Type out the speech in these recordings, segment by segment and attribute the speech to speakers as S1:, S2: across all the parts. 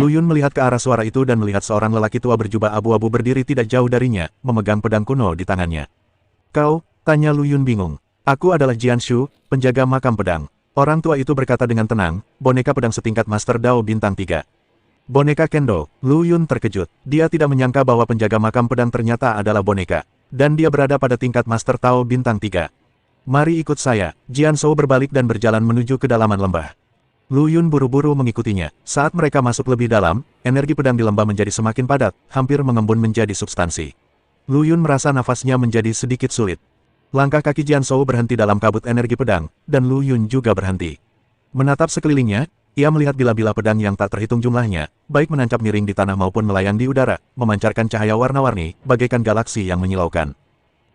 S1: Lu Yun melihat ke arah suara itu dan melihat seorang lelaki tua berjubah abu-abu berdiri tidak jauh darinya, memegang pedang kuno di tangannya. "Kau?" tanya Lu Yun bingung. "Aku adalah Jian Shu, penjaga makam pedang." Orang tua itu berkata dengan tenang, boneka pedang setingkat Master Dao Bintang 3. Boneka Kendo. Lu Yun terkejut. Dia tidak menyangka bahwa penjaga makam pedang ternyata adalah boneka. Dan dia berada pada tingkat Master Dao Bintang 3. "Mari ikut saya." Jian Shu berbalik dan berjalan menuju ke dalaman lembah. Lu Yun buru-buru mengikutinya. Saat mereka masuk lebih dalam, energi pedang di lembah menjadi semakin padat, hampir mengembun menjadi substansi. Lu Yun merasa nafasnya menjadi sedikit sulit. Langkah kaki Jian Shu berhenti dalam kabut energi pedang, dan Lu Yun juga berhenti. Menatap sekelilingnya, ia melihat bila-bila pedang yang tak terhitung jumlahnya, baik menancap miring di tanah maupun melayang di udara, memancarkan cahaya warna-warni, bagaikan galaksi yang menyilaukan.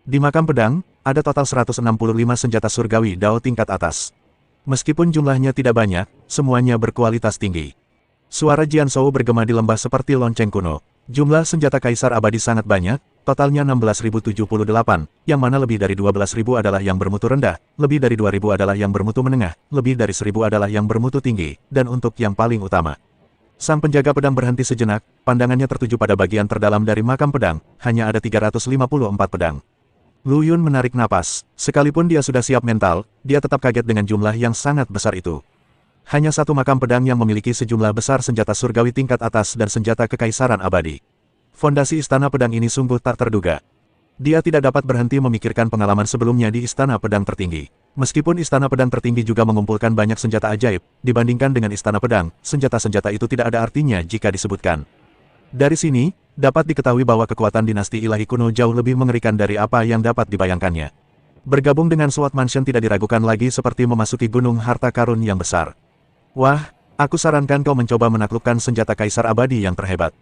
S1: Di makam pedang, ada total 165 senjata surgawi Dao tingkat atas. Meskipun jumlahnya tidak banyak, semuanya berkualitas tinggi. Suara Jian Shu bergema di lembah seperti lonceng kuno. Jumlah senjata kaisar abadi sangat banyak, totalnya 16.078, yang mana lebih dari 12.000 adalah yang bermutu rendah, lebih dari 2.000 adalah yang bermutu menengah, lebih dari 1.000 adalah yang bermutu tinggi, dan untuk yang paling utama. Sang penjaga pedang berhenti sejenak, pandangannya tertuju pada bagian terdalam dari makam pedang, hanya ada 354 pedang. Lu Yun menarik napas. Sekalipun dia sudah siap mental, dia tetap kaget dengan jumlah yang sangat besar itu. Hanya satu makam pedang yang memiliki sejumlah besar senjata surgawi tingkat atas dan senjata kekaisaran abadi. Fondasi istana pedang ini sungguh tak terduga. Dia tidak dapat berhenti memikirkan pengalaman sebelumnya di istana pedang tertinggi. Meskipun istana pedang tertinggi juga mengumpulkan banyak senjata ajaib, dibandingkan dengan istana pedang, senjata-senjata itu tidak ada artinya jika disebutkan. Dari sini, dapat diketahui bahwa kekuatan dinasti ilahi kuno jauh lebih mengerikan dari apa yang dapat dibayangkannya. Bergabung dengan Sword Mansion tidak diragukan lagi seperti memasuki gunung harta karun yang besar. "Wah, aku sarankan kau mencoba menaklukkan senjata kaisar abadi yang terhebat."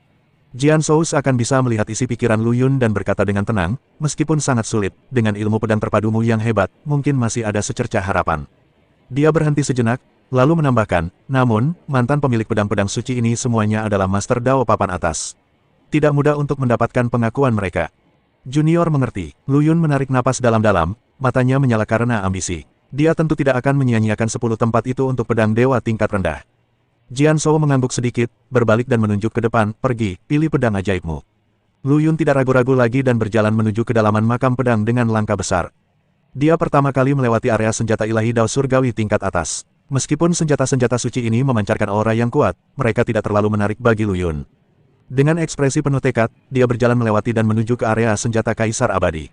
S1: Jian Shu akan bisa melihat isi pikiran Lu Yun dan berkata dengan tenang, "Meskipun sangat sulit, dengan ilmu pedang terpadumu yang hebat, mungkin masih ada secercah harapan." Dia berhenti sejenak, lalu menambahkan, "Namun, mantan pemilik pedang-pedang suci ini semuanya adalah Master Dao papan atas. Tidak mudah untuk mendapatkan pengakuan mereka." Junior mengerti. Lu Yun menarik napas dalam-dalam, matanya menyala karena ambisi. Dia tentu tidak akan menyia-nyiakan 10 tempat itu untuk pedang dewa tingkat rendah. Jian Shu mengangguk sedikit, berbalik dan menunjuk ke depan, "Pergi, pilih pedang ajaibmu." Lu Yun tidak ragu-ragu lagi dan berjalan menuju ke dalaman makam pedang dengan langkah besar. Dia pertama kali melewati area senjata ilahi Dao surgawi tingkat atas. Meskipun senjata-senjata suci ini memancarkan aura yang kuat, mereka tidak terlalu menarik bagi Lu Yun. Dengan ekspresi penuh tekad, dia berjalan melewati dan menuju ke area senjata kaisar abadi.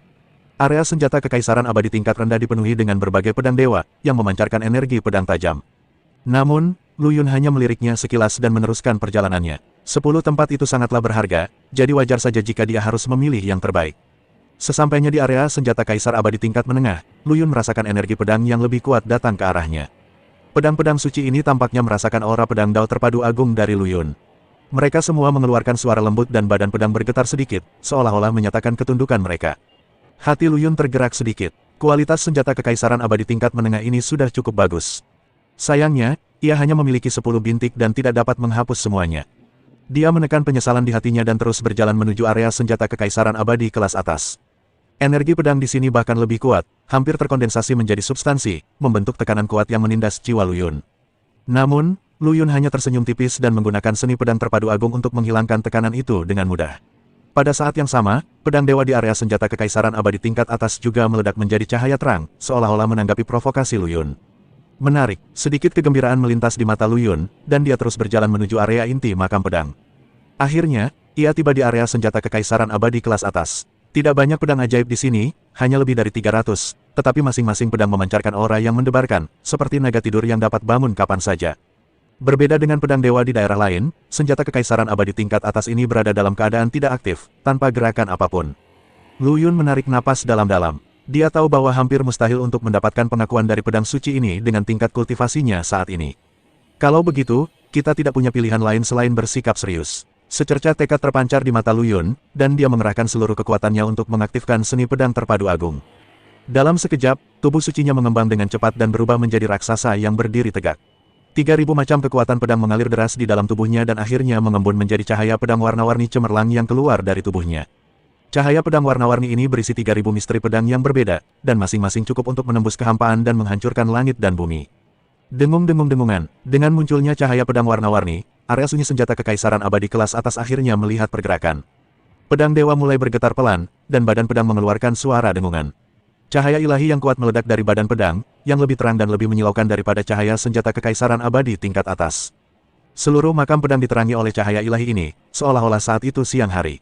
S1: Area senjata kekaisaran abadi tingkat rendah dipenuhi dengan berbagai pedang dewa, yang memancarkan energi pedang tajam. Namun, Lu Yun hanya meliriknya sekilas dan meneruskan perjalanannya. 10 tempat itu sangatlah berharga, jadi wajar saja jika dia harus memilih yang terbaik. Sesampainya di area senjata kaisar abadi tingkat menengah, Lu Yun merasakan energi pedang yang lebih kuat datang ke arahnya. Pedang-pedang suci ini tampaknya merasakan aura pedang Dao terpadu agung dari Lu Yun. Mereka semua mengeluarkan suara lembut dan badan pedang bergetar sedikit, seolah-olah menyatakan ketundukan mereka. Hati Lu Yun tergerak sedikit. Kualitas senjata kekaisaran abadi tingkat menengah ini sudah cukup bagus. Sayangnya, ia hanya memiliki 10 bintik dan tidak dapat menghapus semuanya. Dia menekan penyesalan di hatinya dan terus berjalan menuju area senjata kekaisaran abadi kelas atas. Energi pedang di sini bahkan lebih kuat, hampir terkondensasi menjadi substansi, membentuk tekanan kuat yang menindas jiwa Lu Yun. Namun, Lu Yun hanya tersenyum tipis dan menggunakan seni pedang terpadu agung untuk menghilangkan tekanan itu dengan mudah. Pada saat yang sama, pedang dewa di area senjata kekaisaran abadi tingkat atas juga meledak menjadi cahaya terang, seolah-olah menanggapi provokasi Lu Yun. Menarik, sedikit kegembiraan melintas di mata Lu Yun, dan dia terus berjalan menuju area inti makam pedang. Akhirnya, ia tiba di area senjata kekaisaran abadi kelas atas. Tidak banyak pedang ajaib di sini, hanya lebih dari 300, tetapi masing-masing pedang memancarkan aura yang mendebarkan, seperti naga tidur yang dapat bangun kapan saja. Berbeda dengan pedang dewa di daerah lain, senjata kekaisaran abadi tingkat atas ini berada dalam keadaan tidak aktif, tanpa gerakan apapun. Lu Yun menarik napas dalam-dalam. Dia tahu bahwa hampir mustahil untuk mendapatkan pengakuan dari pedang suci ini dengan tingkat kultivasinya saat ini. Kalau begitu, kita tidak punya pilihan lain selain bersikap serius. Secercah tekad terpancar di mata Lu Yun, dan dia mengerahkan seluruh kekuatannya untuk mengaktifkan seni pedang terpadu agung. Dalam sekejap, tubuh sucinya mengembang dengan cepat dan berubah menjadi raksasa yang berdiri tegak. 3.000 macam kekuatan pedang mengalir deras di dalam tubuhnya dan akhirnya mengembun menjadi cahaya pedang warna-warni cemerlang yang keluar dari tubuhnya. Cahaya pedang warna-warni ini berisi 3.000 misteri pedang yang berbeda, dan masing-masing cukup untuk menembus kehampaan dan menghancurkan langit dan bumi. Dengung-dengung-dengungan, dengan munculnya cahaya pedang warna-warni, area sunyi senjata kekaisaran abadi kelas atas akhirnya melihat pergerakan. Pedang dewa mulai bergetar pelan, dan badan pedang mengeluarkan suara dengungan. Cahaya ilahi yang kuat meledak dari badan pedang, yang lebih terang dan lebih menyilaukan daripada cahaya senjata kekaisaran abadi tingkat atas. Seluruh makam pedang diterangi oleh cahaya ilahi ini, seolah-olah saat itu siang hari.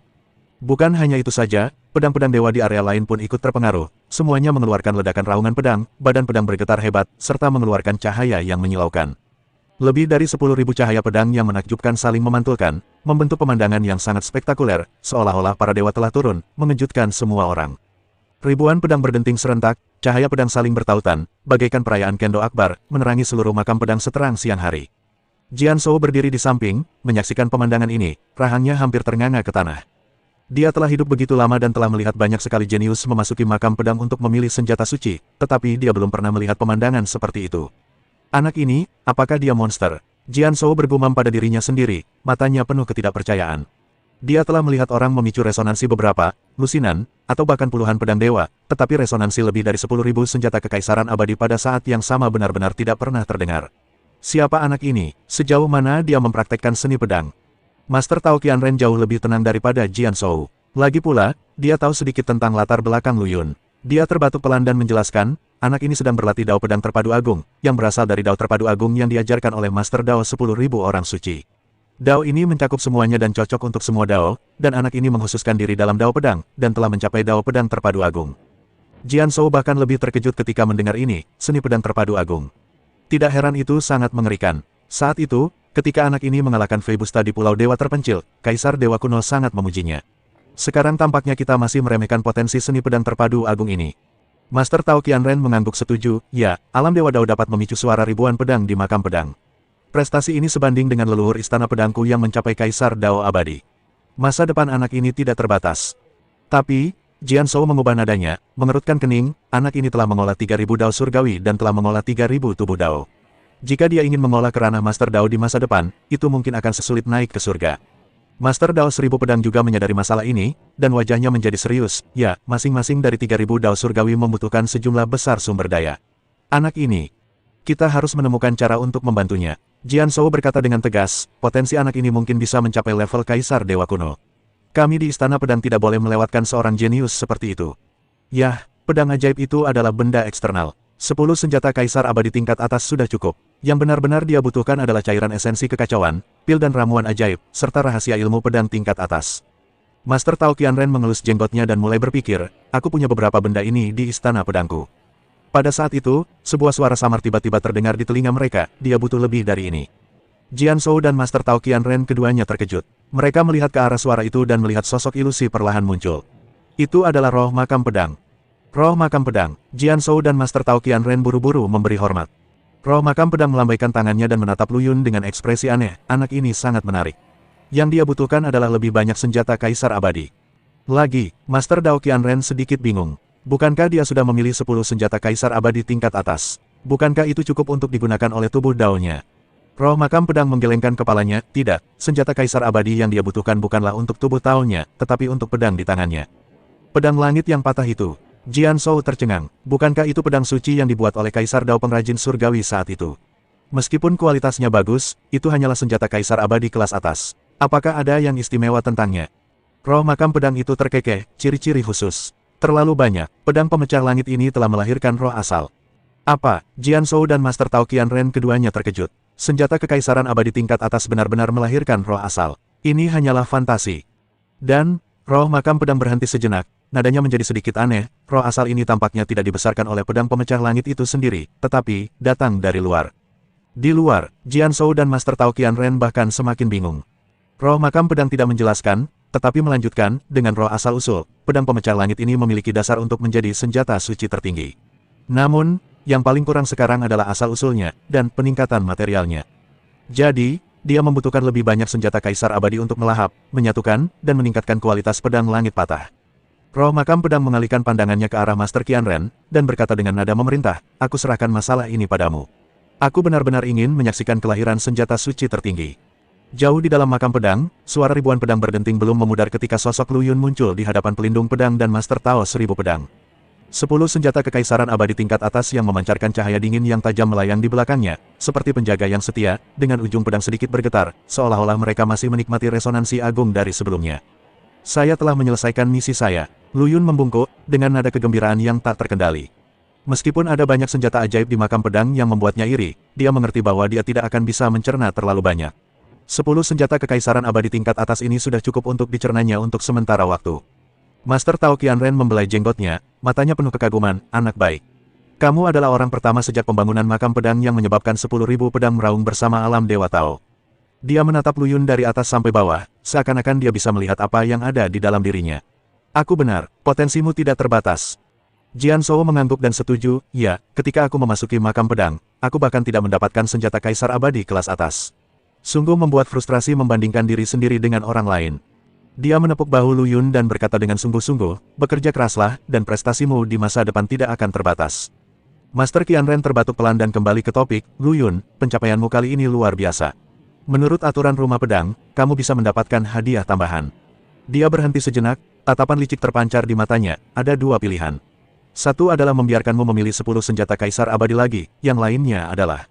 S1: Bukan hanya itu saja, pedang-pedang dewa di area lain pun ikut terpengaruh, semuanya mengeluarkan ledakan raungan pedang, badan pedang bergetar hebat, serta mengeluarkan cahaya yang menyilaukan. Lebih dari 10.000 cahaya pedang yang menakjubkan saling memantulkan, membentuk pemandangan yang sangat spektakuler, seolah-olah para dewa telah turun, mengejutkan semua orang. Ribuan pedang berdenting serentak, cahaya pedang saling bertautan, bagaikan perayaan Kendo Akbar, menerangi seluruh makam pedang seterang siang hari. Jian Shou berdiri di samping, menyaksikan pemandangan ini, rahangnya hampir ternganga ke tanah. Dia telah hidup begitu lama dan telah melihat banyak sekali jenius memasuki makam pedang untuk memilih senjata suci, tetapi dia belum pernah melihat pemandangan seperti itu. Anak ini, apakah dia monster? Jian Shou bergumam pada dirinya sendiri, matanya penuh ketidakpercayaan. Dia telah melihat orang memicu resonansi beberapa, lusinan, atau bahkan puluhan pedang dewa, tetapi resonansi lebih dari 10.000 senjata kekaisaran abadi pada saat yang sama benar-benar tidak pernah terdengar. Siapa anak ini? Sejauh mana dia mempraktekkan seni pedang? Master Tao Qianren jauh lebih tenang daripada Jian Shou. Lagi pula, dia tahu sedikit tentang latar belakang Lu Yun. Dia terbatuk pelan dan menjelaskan, anak ini sedang berlatih Dao Pedang Terpadu Agung, yang berasal dari Dao Terpadu Agung yang diajarkan oleh Master Dao 10.000 orang suci. Dao ini mencakup semuanya dan cocok untuk semua Dao, dan anak ini menghususkan diri dalam Dao Pedang, dan telah mencapai Dao Pedang Terpadu Agung. Jian Shou bahkan lebih terkejut ketika mendengar ini, seni pedang terpadu agung. Tidak heran itu sangat mengerikan. Saat itu, ketika anak ini mengalahkan Fei Busta di Pulau Dewa Terpencil, Kaisar Dewa Kuno sangat memujinya. Sekarang tampaknya kita masih meremehkan potensi seni pedang terpadu agung ini. Master Tao Qianren mengangguk setuju, ya, alam Dewa Dao dapat memicu suara ribuan pedang di makam pedang. Prestasi ini sebanding dengan leluhur istana pedangku yang mencapai Kaisar Dao abadi. Masa depan anak ini tidak terbatas. Tapi, Jian Shou mengubah nadanya, mengerutkan kening, anak ini telah mengolah 3.000 Dao surgawi dan telah mengolah 3.000 tubuh Dao. Jika dia ingin mengolah ke ranah Master Dao di masa depan, itu mungkin akan sesulit naik ke surga. Master Dao 1000 pedang juga menyadari masalah ini, dan wajahnya menjadi serius. Ya, masing-masing dari 3.000 Dao surgawi membutuhkan sejumlah besar sumber daya. Anak ini, kita harus menemukan cara untuk membantunya. Jian Shou berkata dengan tegas, potensi anak ini mungkin bisa mencapai level Kaisar Dewa Kuno. Kami di Istana Pedang tidak boleh melewatkan seorang jenius seperti itu. Yah, pedang ajaib itu adalah benda eksternal. 10 senjata Kaisar abadi tingkat atas sudah cukup. Yang benar-benar dia butuhkan adalah cairan esensi kekacauan, pil dan ramuan ajaib, serta rahasia ilmu pedang tingkat atas. Master Tao Qianren mengelus jenggotnya dan mulai berpikir, aku punya beberapa benda ini di Istana Pedangku. Pada saat itu, sebuah suara samar tiba-tiba terdengar di telinga mereka, dia butuh lebih dari ini. Jian Shou dan Master Tao Qianren keduanya terkejut. Mereka melihat ke arah suara itu dan melihat sosok ilusi perlahan muncul. Itu adalah roh makam pedang. Roh makam pedang, Jian Shou dan Master Tao Qianren buru-buru memberi hormat. Roh makam pedang melambaikan tangannya dan menatap Lu Yun dengan ekspresi aneh, anak ini sangat menarik. Yang dia butuhkan adalah lebih banyak senjata Kaisar abadi. Lagi, Master Tao Qianren sedikit bingung. Bukankah dia sudah memilih 10 senjata Kaisar abadi tingkat atas? Bukankah itu cukup untuk digunakan oleh tubuh Dao-nya? Roh makam pedang menggelengkan kepalanya, tidak, senjata Kaisar abadi yang dia butuhkan bukanlah untuk tubuh Dao-nya, tetapi untuk pedang di tangannya. Pedang langit yang patah itu. Jian Shou tercengang, bukankah itu pedang suci yang dibuat oleh Kaisar Dao pengrajin surgawi saat itu? Meskipun kualitasnya bagus, itu hanyalah senjata Kaisar abadi kelas atas. Apakah ada yang istimewa tentangnya? Roh makam pedang itu terkekeh, ciri-ciri khusus. Terlalu banyak, pedang pemecah langit ini telah melahirkan roh asal. Apa? Jian Shou dan Master Tao Qianren keduanya terkejut. Senjata kekaisaran abadi tingkat atas benar-benar melahirkan roh asal. Ini hanyalah fantasi. Dan, roh makam pedang berhenti sejenak. Nadanya menjadi sedikit aneh, roh asal ini tampaknya tidak dibesarkan oleh pedang pemecah langit itu sendiri, tetapi, datang dari luar. Di luar, Jian Shou dan Master Tao Qianren bahkan semakin bingung. Roh makam pedang tidak menjelaskan, tetapi melanjutkan, dengan roh asal usul, pedang pemecah langit ini memiliki dasar untuk menjadi senjata suci tertinggi. Namun, yang paling kurang sekarang adalah asal usulnya, dan peningkatan materialnya. Jadi, dia membutuhkan lebih banyak senjata Kaisar abadi untuk melahap, menyatukan, dan meningkatkan kualitas pedang langit patah. Roh makam pedang mengalihkan pandangannya ke arah Master Qianren, dan berkata dengan nada memerintah, aku serahkan masalah ini padamu. Aku benar-benar ingin menyaksikan kelahiran senjata suci tertinggi. Jauh di dalam makam pedang, suara ribuan pedang berdenting belum memudar ketika sosok Lu Yun muncul di hadapan pelindung pedang dan Master Tao 1000 pedang. 10 senjata kekaisaran abadi tingkat atas yang memancarkan cahaya dingin yang tajam melayang di belakangnya, seperti penjaga yang setia, dengan ujung pedang sedikit bergetar, seolah-olah mereka masih menikmati resonansi agung dari sebelumnya. Saya telah menyelesaikan misi saya. Lu Yun membungkuk, dengan nada kegembiraan yang tak terkendali. Meskipun ada banyak senjata ajaib di makam pedang yang membuatnya iri, dia mengerti bahwa dia tidak akan bisa mencerna terlalu banyak. 10 senjata kekaisaran abadi tingkat atas ini sudah cukup untuk dicernanya untuk sementara waktu. Master Tao Qianren membelai jenggotnya, matanya penuh kekaguman, anak baik. Kamu adalah orang pertama sejak pembangunan makam pedang yang menyebabkan 10.000 pedang meraung bersama alam Dewa Tao. Dia menatap Lu Yun dari atas sampai bawah, seakan-akan dia bisa melihat apa yang ada di dalam dirinya. Aku benar, potensimu tidak terbatas. Jian Shou mengangguk dan setuju, ya, ketika aku memasuki makam pedang, aku bahkan tidak mendapatkan senjata kaisar abadi kelas atas. Sungguh membuat frustrasi membandingkan diri sendiri dengan orang lain. Dia menepuk bahu Lu Yun dan berkata dengan sungguh-sungguh, bekerja keraslah, dan prestasimu di masa depan tidak akan terbatas. Master Qianren terbatuk pelan dan kembali ke topik, Lu Yun, pencapaianmu kali ini luar biasa. Menurut aturan rumah pedang, kamu bisa mendapatkan hadiah tambahan. Dia berhenti sejenak, tatapan licik terpancar di matanya, ada dua pilihan. Satu adalah membiarkanmu memilih 10 senjata kaisar abadi lagi, yang lainnya adalah...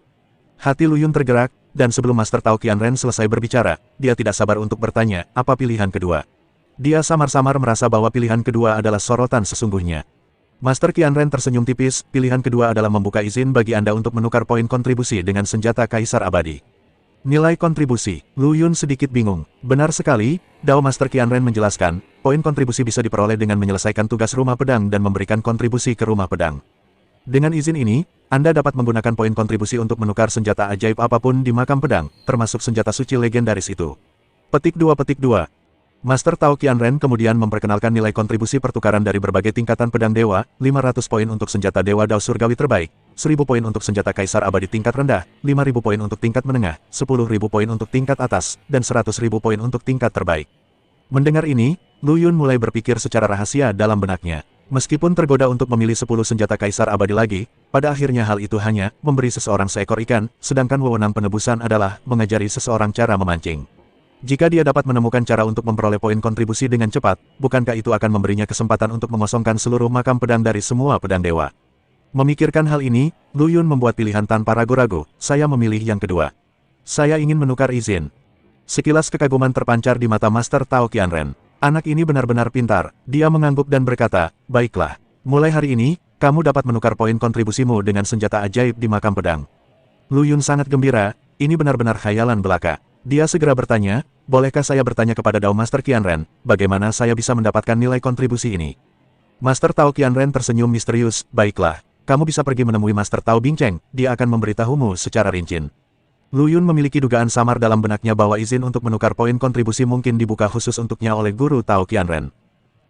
S1: Hati Lu Yun tergerak, dan sebelum Master Tao Qianren selesai berbicara, dia tidak sabar untuk bertanya, apa pilihan kedua? Dia samar-samar merasa bahwa pilihan kedua adalah sorotan sesungguhnya. Master Qianren tersenyum tipis, pilihan kedua adalah membuka izin bagi Anda untuk menukar poin kontribusi dengan senjata kaisar abadi. Nilai kontribusi, Lu Yun sedikit bingung. Benar sekali, Dao Master Qianren menjelaskan, poin kontribusi bisa diperoleh dengan menyelesaikan tugas rumah pedang dan memberikan kontribusi ke rumah pedang. Dengan izin ini, Anda dapat menggunakan poin kontribusi untuk menukar senjata ajaib apapun di makam pedang, termasuk senjata suci legendaris itu. Petik 2. Master Tao Qianren kemudian memperkenalkan nilai kontribusi pertukaran dari berbagai tingkatan pedang dewa, 500 poin untuk senjata dewa Dao surgawi terbaik, 1000 poin untuk senjata kaisar abadi tingkat rendah, 5000 poin untuk tingkat menengah, 10.000 poin untuk tingkat atas, dan 100.000 poin untuk tingkat terbaik. Mendengar ini, Lu Yun mulai berpikir secara rahasia dalam benaknya. Meskipun tergoda untuk memilih 10 senjata kaisar abadi lagi, pada akhirnya hal itu hanya memberi seseorang seekor ikan, sedangkan wewenang penebusan adalah mengajari seseorang cara memancing. Jika dia dapat menemukan cara untuk memperoleh poin kontribusi dengan cepat, bukankah itu akan memberinya kesempatan untuk mengosongkan seluruh makam pedang dari semua pedang dewa? Memikirkan hal ini, Lu Yun membuat pilihan tanpa ragu-ragu, saya memilih yang kedua. Saya ingin menukar izin. Sekilas kekaguman terpancar di mata Master Tao Qianren. Anak ini benar-benar pintar, dia mengangguk dan berkata, baiklah. Mulai hari ini, kamu dapat menukar poin kontribusimu dengan senjata ajaib di makam pedang. Lu Yun sangat gembira, ini benar-benar khayalan belaka. Dia segera bertanya, bolehkah saya bertanya kepada Dao Master Qianren, bagaimana saya bisa mendapatkan nilai kontribusi ini? Master Tao Qianren tersenyum misterius, baiklah, kamu bisa pergi menemui Master Tao Bingcheng, dia akan memberitahumu secara rinci. Lu Yun memiliki dugaan samar dalam benaknya bahwa izin untuk menukar poin kontribusi mungkin dibuka khusus untuknya oleh Guru Tao Qianren.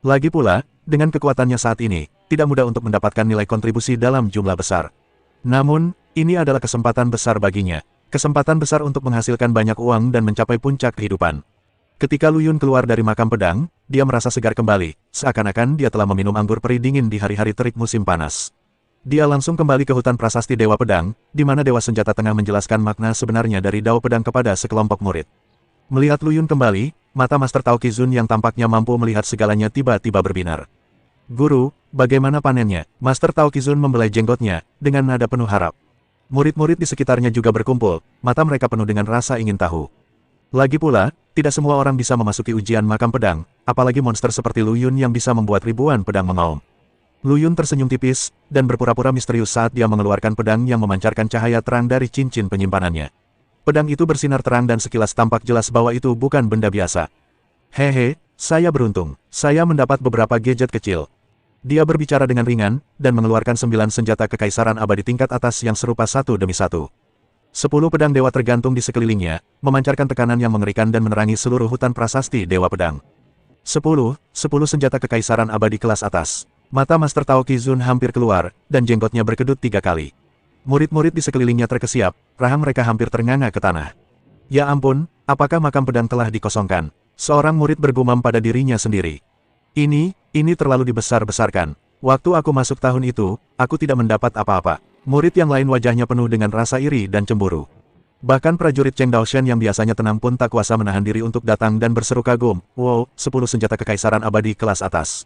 S1: Lagi pula, dengan kekuatannya saat ini, tidak mudah untuk mendapatkan nilai kontribusi dalam jumlah besar. Namun, ini adalah kesempatan besar baginya. Kesempatan besar untuk menghasilkan banyak uang dan mencapai puncak kehidupan. Ketika Lu Yun keluar dari makam pedang, dia merasa segar kembali, seakan-akan dia telah meminum anggur peri dingin di hari-hari terik musim panas. Dia langsung kembali ke hutan prasasti Dewa Pedang, di mana Dewa Senjata tengah menjelaskan makna sebenarnya dari Dao Pedang kepada sekelompok murid. Melihat Lu Yun kembali, mata Master Tao Qizun yang tampaknya mampu melihat segalanya tiba-tiba berbinar. Guru, bagaimana panennya? Master Tao Qizun membelai jenggotnya, dengan nada penuh harap. Murid-murid di sekitarnya juga berkumpul, mata mereka penuh dengan rasa ingin tahu. Lagi pula, tidak semua orang bisa memasuki ujian makam pedang, apalagi monster seperti Lu Yun yang bisa membuat ribuan pedang mengaum. Lu Yun tersenyum tipis, dan berpura-pura misterius saat dia mengeluarkan pedang yang memancarkan cahaya terang dari cincin penyimpanannya. Pedang itu bersinar terang dan sekilas tampak jelas bahwa itu bukan benda biasa. Hehe, saya beruntung, saya mendapat beberapa gadget kecil. Dia berbicara dengan ringan, dan mengeluarkan 9 senjata kekaisaran abadi tingkat atas yang serupa satu demi satu. 10 pedang dewa tergantung di sekelilingnya, memancarkan tekanan yang mengerikan dan menerangi seluruh hutan prasasti Dewa Pedang. 10 senjata kekaisaran abadi kelas atas. Mata Master Tao Qizun hampir keluar, dan jenggotnya berkedut 3 kali. Murid-murid di sekelilingnya terkesiap, rahang mereka hampir ternganga ke tanah. Ya ampun, apakah makam pedang telah dikosongkan? Seorang murid bergumam pada dirinya sendiri. Ini terlalu dibesar-besarkan. Waktu aku masuk tahun itu, aku tidak mendapat apa-apa. Murid yang lain wajahnya penuh dengan rasa iri dan cemburu. Bahkan prajurit Cheng Daoshan yang biasanya tenang pun tak kuasa menahan diri untuk datang dan berseru kagum, "Wow, 10 senjata kekaisaran abadi kelas atas."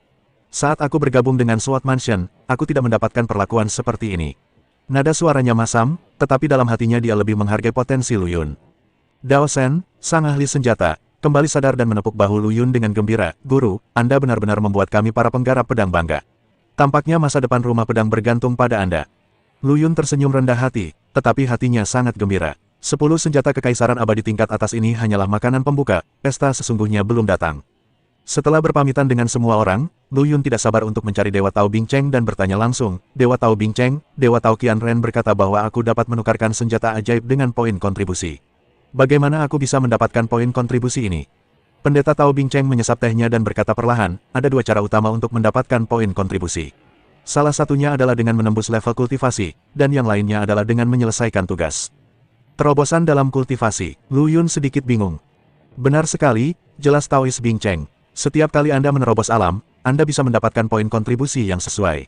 S1: Saat aku bergabung dengan SWORD Mansion, aku tidak mendapatkan perlakuan seperti ini. Nada suaranya masam, tetapi dalam hatinya dia lebih menghargai potensi Lu Yun. Daoshan, sang ahli senjata, kembali sadar dan menepuk bahu Lu Yun dengan gembira. "Guru, Anda benar-benar membuat kami para penggarap pedang bangga. Tampaknya masa depan rumah pedang bergantung pada Anda." Lu Yun tersenyum rendah hati, tetapi hatinya sangat gembira. 10 senjata kekaisaran abadi tingkat atas ini hanyalah makanan pembuka, pesta sesungguhnya belum datang. Setelah berpamitan dengan semua orang, Lu Yun tidak sabar untuk mencari Dewa Tao Bing Cheng dan bertanya langsung, "Dewa Tao Bing Cheng, Dewa Tao Qian Ren berkata bahwa aku dapat menukarkan senjata ajaib dengan poin kontribusi. Bagaimana aku bisa mendapatkan poin kontribusi ini?" Pendeta Tao Bing Cheng menyesap tehnya dan berkata perlahan, "Ada 2 cara utama untuk mendapatkan poin kontribusi. Salah satunya adalah dengan menembus level kultivasi, dan yang lainnya adalah dengan menyelesaikan tugas." Terobosan dalam kultivasi. Lu Yun sedikit bingung. Benar sekali, jelas Taois Bing Cheng. Setiap kali Anda menerobos alam, Anda bisa mendapatkan poin kontribusi yang sesuai.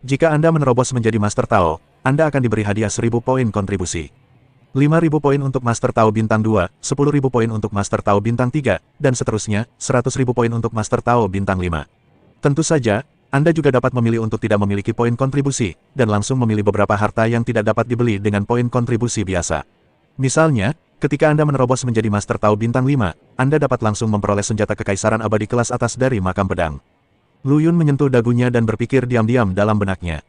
S1: Jika Anda menerobos menjadi Master Tao, Anda akan diberi hadiah 1000 poin kontribusi. 5.000 poin untuk Master Tao Bintang 2, 10.000 poin untuk Master Tao Bintang 3, dan seterusnya, 100.000 poin untuk Master Tao Bintang 5. Tentu saja, Anda juga dapat memilih untuk tidak memiliki poin kontribusi, dan langsung memilih beberapa harta yang tidak dapat dibeli dengan poin kontribusi biasa. Misalnya, ketika Anda menerobos menjadi Master Tao Bintang 5, Anda dapat langsung memperoleh senjata kekaisaran abadi kelas atas dari makam pedang. Lu Yun menyentuh dagunya dan berpikir diam-diam dalam benaknya.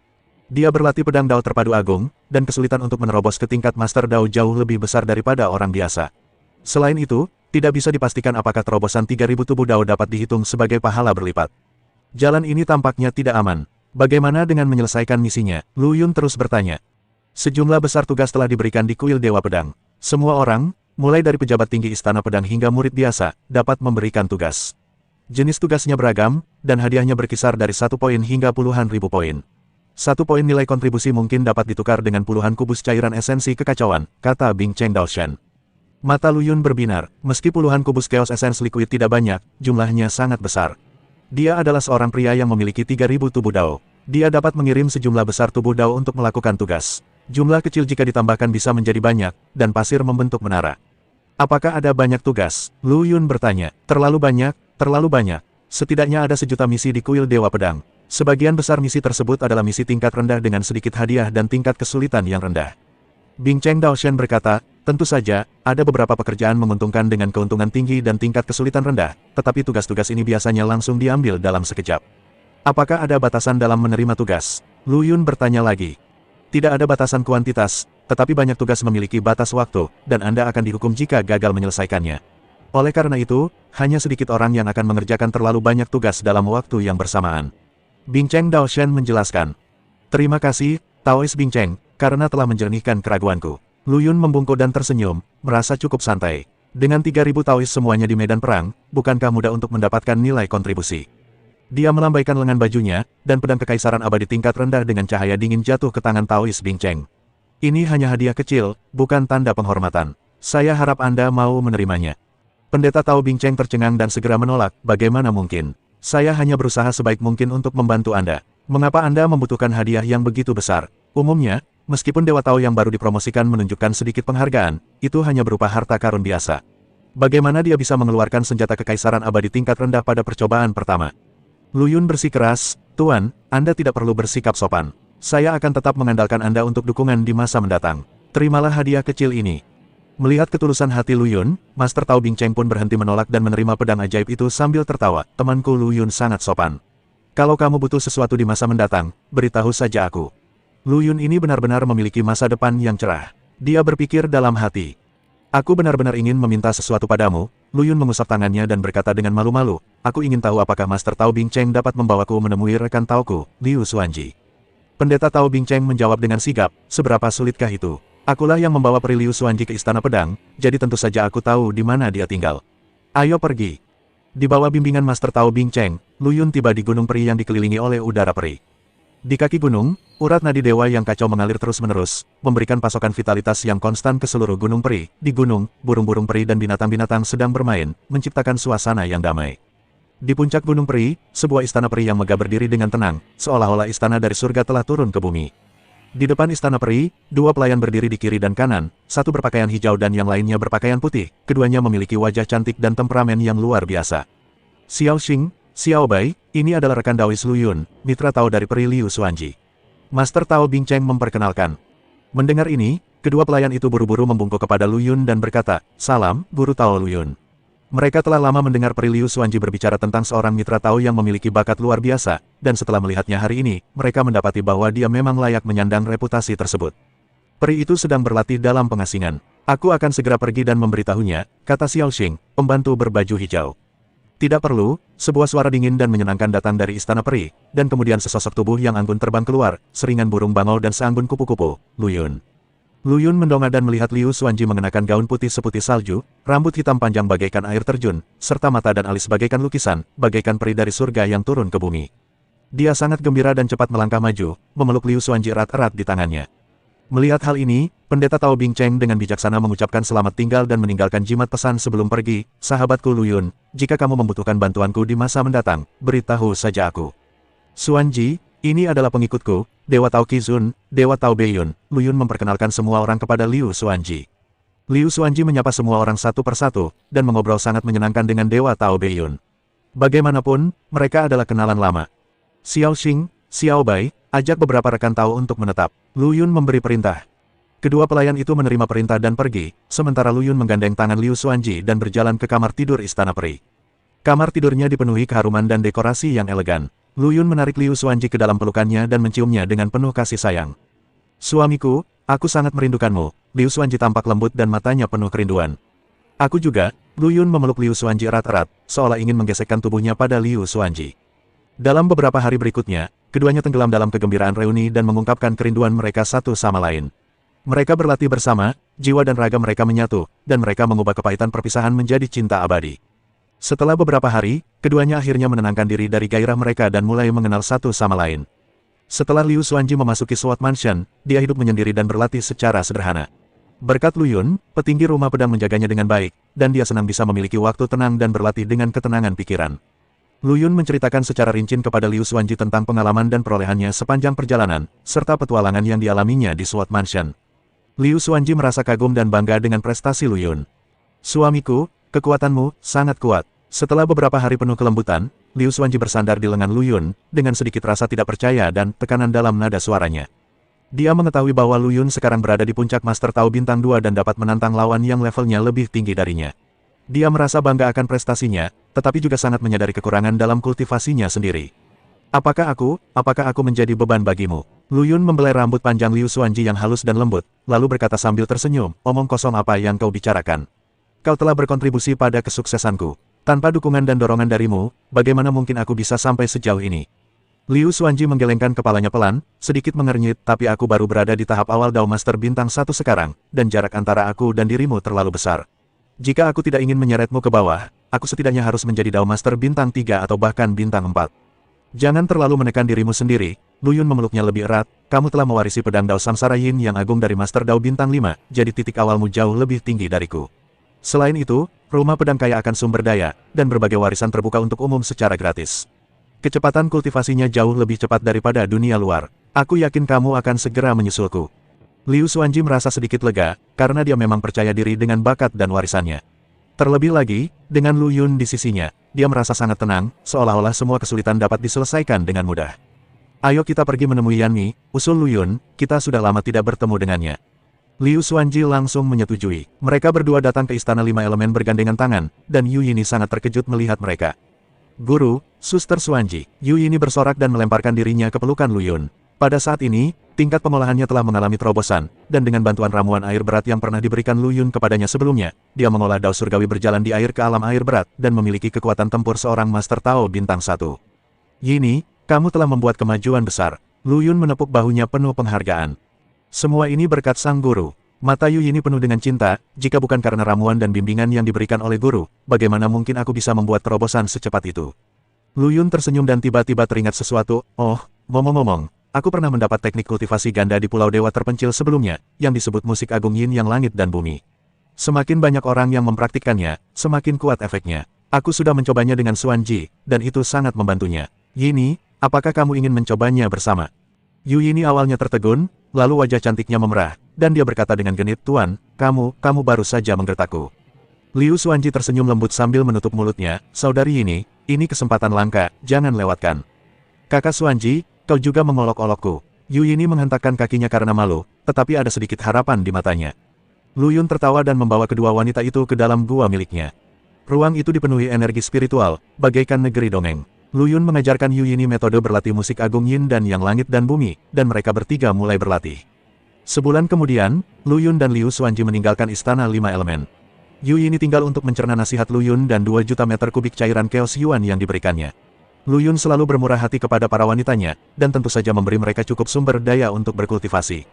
S1: Dia berlatih pedang Dao terpadu agung, dan kesulitan untuk menerobos ke tingkat Master Dao jauh lebih besar daripada orang biasa. Selain itu, tidak bisa dipastikan apakah terobosan 3000 tubuh Dao dapat dihitung sebagai pahala berlipat. Jalan ini tampaknya tidak aman. Bagaimana dengan menyelesaikan misinya? Lu Yun terus bertanya. Sejumlah besar tugas telah diberikan di kuil Dewa Pedang. Semua orang, mulai dari pejabat tinggi Istana Pedang hingga murid biasa, dapat memberikan tugas. Jenis tugasnya beragam, dan hadiahnya berkisar dari 1 poin hingga puluhan ribu poin. 1 poin nilai kontribusi mungkin dapat ditukar dengan puluhan kubus cairan esensi kekacauan, kata Bing Cheng Daoshan. Mata Lu Yun berbinar, meski puluhan kubus Chaos Essence Liquid tidak banyak, jumlahnya sangat besar. Dia adalah seorang pria yang memiliki 3000 tubuh Dao. Dia dapat mengirim sejumlah besar tubuh Dao untuk melakukan tugas. Jumlah kecil jika ditambahkan bisa menjadi banyak, dan pasir membentuk menara. Apakah ada banyak tugas? Lu Yun bertanya. Terlalu banyak, terlalu banyak. Setidaknya ada 1.000.000 misi di kuil Dewa Pedang. Sebagian besar misi tersebut adalah misi tingkat rendah dengan sedikit hadiah dan tingkat kesulitan yang rendah. Bing Cheng Daoshan berkata, tentu saja, ada beberapa pekerjaan menguntungkan dengan keuntungan tinggi dan tingkat kesulitan rendah, tetapi tugas-tugas ini biasanya langsung diambil dalam sekejap. Apakah ada batasan dalam menerima tugas? Lu Yun bertanya lagi. Tidak ada batasan kuantitas, tetapi banyak tugas memiliki batas waktu, dan Anda akan dihukum jika gagal menyelesaikannya. Oleh karena itu, hanya sedikit orang yang akan mengerjakan terlalu banyak tugas dalam waktu yang bersamaan. Bing Cheng Daoshan menjelaskan. Terima kasih, Taois Bing Cheng, karena telah menjernihkan keraguanku. Lu Yun membungkuk dan tersenyum, merasa cukup santai. Dengan 3000 Taois semuanya di medan perang, bukankah mudah untuk mendapatkan nilai kontribusi? Dia melambaikan lengan bajunya, dan pedang kekaisaran abadi tingkat rendah dengan cahaya dingin jatuh ke tangan Taois Bing Cheng. Ini hanya hadiah kecil, bukan tanda penghormatan. Saya harap Anda mau menerimanya. Pendeta Tao Bing Cheng tercengang dan segera menolak, bagaimana mungkin? Saya hanya berusaha sebaik mungkin untuk membantu Anda. Mengapa Anda membutuhkan hadiah yang begitu besar? Umumnya, meskipun Dewa Tao yang baru dipromosikan menunjukkan sedikit penghargaan, itu hanya berupa harta karun biasa. Bagaimana dia bisa mengeluarkan senjata kekaisaran abadi tingkat rendah pada percobaan pertama? Lu Yun bersikeras, Tuan, Anda tidak perlu bersikap sopan. Saya akan tetap mengandalkan Anda untuk dukungan di masa mendatang. Terimalah hadiah kecil ini. Melihat ketulusan hati Lu Yun, Master Tao Bing Cheng pun berhenti menolak dan menerima pedang ajaib itu sambil tertawa. Temanku Lu Yun sangat sopan. Kalau kamu butuh sesuatu di masa mendatang, beritahu saja aku. Lu Yun ini benar-benar memiliki masa depan yang cerah. Dia berpikir dalam hati. Aku benar-benar ingin meminta sesuatu padamu. Lu Yun mengusap tangannya dan berkata dengan malu-malu, aku ingin tahu apakah Master Tao Bing Cheng dapat membawaku menemui rekan Taoku, Liu Xuanji. Pendeta Tao Bing Cheng menjawab dengan sigap, seberapa sulitkah itu? Akulah yang membawa peri Liu Xuanji ke Istana Pedang, jadi tentu saja aku tahu di mana dia tinggal. Ayo pergi. Di bawah bimbingan Master Tao Bing Cheng, Lu Yun tiba di Gunung Peri yang dikelilingi oleh udara peri. Di kaki gunung, urat nadi dewa yang kacau mengalir terus-menerus, memberikan pasokan vitalitas yang konstan ke seluruh gunung peri. Di gunung, burung-burung peri dan binatang-binatang sedang bermain, menciptakan suasana yang damai. Di puncak Gunung Peri, sebuah istana peri yang megah berdiri dengan tenang, seolah-olah istana dari surga telah turun ke bumi. Di depan istana peri, dua pelayan berdiri di kiri dan kanan, satu berpakaian hijau dan yang lainnya berpakaian putih, keduanya memiliki wajah cantik dan temperamen yang luar biasa. Xiao Xing, Xiao Bai, ini adalah rekan Daois Lu Yun, mitra Tao dari peri Liu Xuanji. Master Tao Bing Cheng memperkenalkan. Mendengar ini, kedua pelayan itu buru-buru membungkuk kepada Lu Yun dan berkata, "Salam, Guru Tao Lu Yun." Mereka telah lama mendengar peri Liu Xuanji berbicara tentang seorang mitra Tao yang memiliki bakat luar biasa, dan setelah melihatnya hari ini, mereka mendapati bahwa dia memang layak menyandang reputasi tersebut. Peri itu sedang berlatih dalam pengasingan. Aku akan segera pergi dan memberitahunya, kata Xiao Xing, pembantu berbaju hijau. Tidak perlu, sebuah suara dingin dan menyenangkan datang dari istana peri, dan kemudian sesosok tubuh yang anggun terbang keluar, seringan burung bangau dan seanggun kupu-kupu, Lu Yun. Lu Yun mendongak dan melihat Liu Xuanji mengenakan gaun putih seputih salju, rambut hitam panjang bagaikan air terjun, serta mata dan alis bagaikan lukisan, bagaikan peri dari surga yang turun ke bumi. Dia sangat gembira dan cepat melangkah maju, memeluk Liu Xuanji erat-erat di tangannya. Melihat hal ini, Pendeta Tao Bing Cheng dengan bijaksana mengucapkan selamat tinggal dan meninggalkan jimat pesan sebelum pergi, "Sahabatku Lu Yun, jika kamu membutuhkan bantuanku di masa mendatang, beritahu saja aku." "Xuanji, ini adalah pengikutku, Dewa Tao Qizun, Dewa Tao Beiyun." Lu Yun memperkenalkan semua orang kepada Liu Xuanji. Liu Xuanji menyapa semua orang satu persatu, dan mengobrol sangat menyenangkan dengan Dewa Tao Beiyun. Bagaimanapun, mereka adalah kenalan lama. Xiao Xing, Xiao Bai, ajak beberapa rekan Tao untuk menetap. Lu Yun memberi perintah. Kedua pelayan itu menerima perintah dan pergi, sementara Lu Yun menggandeng tangan Liu Xuanji dan berjalan ke kamar tidur istana peri. Kamar tidurnya dipenuhi keharuman dan dekorasi yang elegan. Lu Yun menarik Liu Xuanji ke dalam pelukannya dan menciumnya dengan penuh kasih sayang. "Suamiku, aku sangat merindukanmu." Liu Xuanji tampak lembut dan matanya penuh kerinduan. "Aku juga." Lu Yun memeluk Liu Xuanji erat-erat, seolah ingin menggesekkan tubuhnya pada Liu Xuanji. Dalam beberapa hari berikutnya, keduanya tenggelam dalam kegembiraan reuni dan mengungkapkan kerinduan mereka satu sama lain. Mereka berlatih bersama, jiwa dan raga mereka menyatu, dan mereka mengubah kepahitan perpisahan menjadi cinta abadi. Setelah beberapa hari, keduanya akhirnya menenangkan diri dari gairah mereka dan mulai mengenal satu sama lain. Setelah Liu Xuanji memasuki Sword Mansion, dia hidup menyendiri dan berlatih secara sederhana. Berkat Lu Yun, petinggi rumah pedang menjaganya dengan baik, dan dia senang bisa memiliki waktu tenang dan berlatih dengan ketenangan pikiran. Lu Yun menceritakan secara rinci kepada Liu Xuanji tentang pengalaman dan perolehannya sepanjang perjalanan, serta petualangan yang dialaminya di Sword Mansion. Liu Xuanji merasa kagum dan bangga dengan prestasi Lu Yun. "Suamiku, kekuatanmu sangat kuat." Setelah beberapa hari penuh kelembutan, Liu Xuanji bersandar di lengan Lu Yun, dengan sedikit rasa tidak percaya dan tekanan dalam nada suaranya. Dia mengetahui bahwa Lu Yun sekarang berada di puncak Master Tao Bintang 2 dan dapat menantang lawan yang levelnya lebih tinggi darinya. Dia merasa bangga akan prestasinya, tetapi juga sangat menyadari kekurangan dalam kultivasinya sendiri. Apakah aku menjadi beban bagimu?" Lu Yun membelai rambut panjang Liu Xuanji yang halus dan lembut, lalu berkata sambil tersenyum, "Omong kosong apa yang kau bicarakan? Kau telah berkontribusi pada kesuksesanku. Tanpa dukungan dan dorongan darimu, bagaimana mungkin aku bisa sampai sejauh ini?" Liu Xuanji menggelengkan kepalanya pelan, sedikit mengernyit, "Tapi aku baru berada di tahap awal Dao Master Bintang 1 sekarang, dan jarak antara aku dan dirimu terlalu besar. Jika aku tidak ingin menyeretmu ke bawah, aku setidaknya harus menjadi Dao Master Bintang 3 atau bahkan Bintang 4. Jangan terlalu menekan dirimu sendiri." Lu Yun memeluknya lebih erat, "Kamu telah mewarisi pedang Dao Samsara Yin yang agung dari Master Dao Bintang 5, jadi titik awalmu jauh lebih tinggi dariku. Selain itu, rumah pedang kaya akan sumber daya, dan berbagai warisan terbuka untuk umum secara gratis. Kecepatan kultivasinya jauh lebih cepat daripada dunia luar. Aku yakin kamu akan segera menyusulku." Liu Xuanji merasa sedikit lega, karena dia memang percaya diri dengan bakat dan warisannya. Terlebih lagi, dengan Lu Yun di sisinya, dia merasa sangat tenang, seolah-olah semua kesulitan dapat diselesaikan dengan mudah. "Ayo kita pergi menemui Yan Mi," usul Lu Yun, "kita sudah lama tidak bertemu dengannya." Liu Xuanji langsung menyetujui. Mereka berdua datang ke Istana Lima Elemen bergandengan tangan, dan Yu Yini sangat terkejut melihat mereka. "Guru, Suster Xuanji." Yu Yini bersorak dan melemparkan dirinya ke pelukan Lu Yun. Pada saat ini, tingkat pengolahannya telah mengalami terobosan, dan dengan bantuan ramuan air berat yang pernah diberikan Lu Yun kepadanya sebelumnya, dia mengolah dao surgawi berjalan di air ke alam air berat, dan memiliki kekuatan tempur seorang Master Tao Bintang 1. "Yini, kamu telah membuat kemajuan besar." Lu Yun menepuk bahunya penuh penghargaan. "Semua ini berkat sang guru." Mata Yu Yini penuh dengan cinta, "Jika bukan karena ramuan dan bimbingan yang diberikan oleh guru, bagaimana mungkin aku bisa membuat terobosan secepat itu?" Lu Yun tersenyum dan tiba-tiba teringat sesuatu. "Oh, ngomong-ngomong, aku pernah mendapat teknik kultivasi ganda di Pulau Dewa terpencil sebelumnya, yang disebut musik agung yin yang langit dan bumi. Semakin banyak orang yang mempraktikkannya, semakin kuat efeknya. Aku sudah mencobanya dengan Xuan Ji, dan itu sangat membantunya. Yini, apakah kamu ingin mencobanya bersama? Yu Yini awalnya tertegun, lalu wajah cantiknya memerah, dan dia berkata dengan genit, Tuan, kamu baru saja menggertakku. Liu Xuanji tersenyum lembut sambil menutup mulutnya, Saudari ini kesempatan langka, jangan lewatkan. Kakak Xuanji, kau juga mengolok-olokku. Yu Yini menghentakkan kakinya karena malu, tetapi ada sedikit harapan di matanya. Lu Yun tertawa dan membawa kedua wanita itu ke dalam gua miliknya. Ruang itu dipenuhi energi spiritual, bagaikan negeri dongeng. Lu Yun mengajarkan Yu Yini metode berlatih musik agung yin dan yang langit dan bumi, dan mereka bertiga mulai berlatih. Sebulan kemudian, Lu Yun dan Liu Xuanji meninggalkan istana 5 elemen. Yu Yini tinggal untuk mencerna nasihat Lu Yun dan 2 juta meter kubik cairan Chaos Yuan yang diberikannya. Lu Yun selalu bermurah hati kepada para wanitanya, dan tentu saja memberi mereka cukup sumber daya untuk berkultivasi.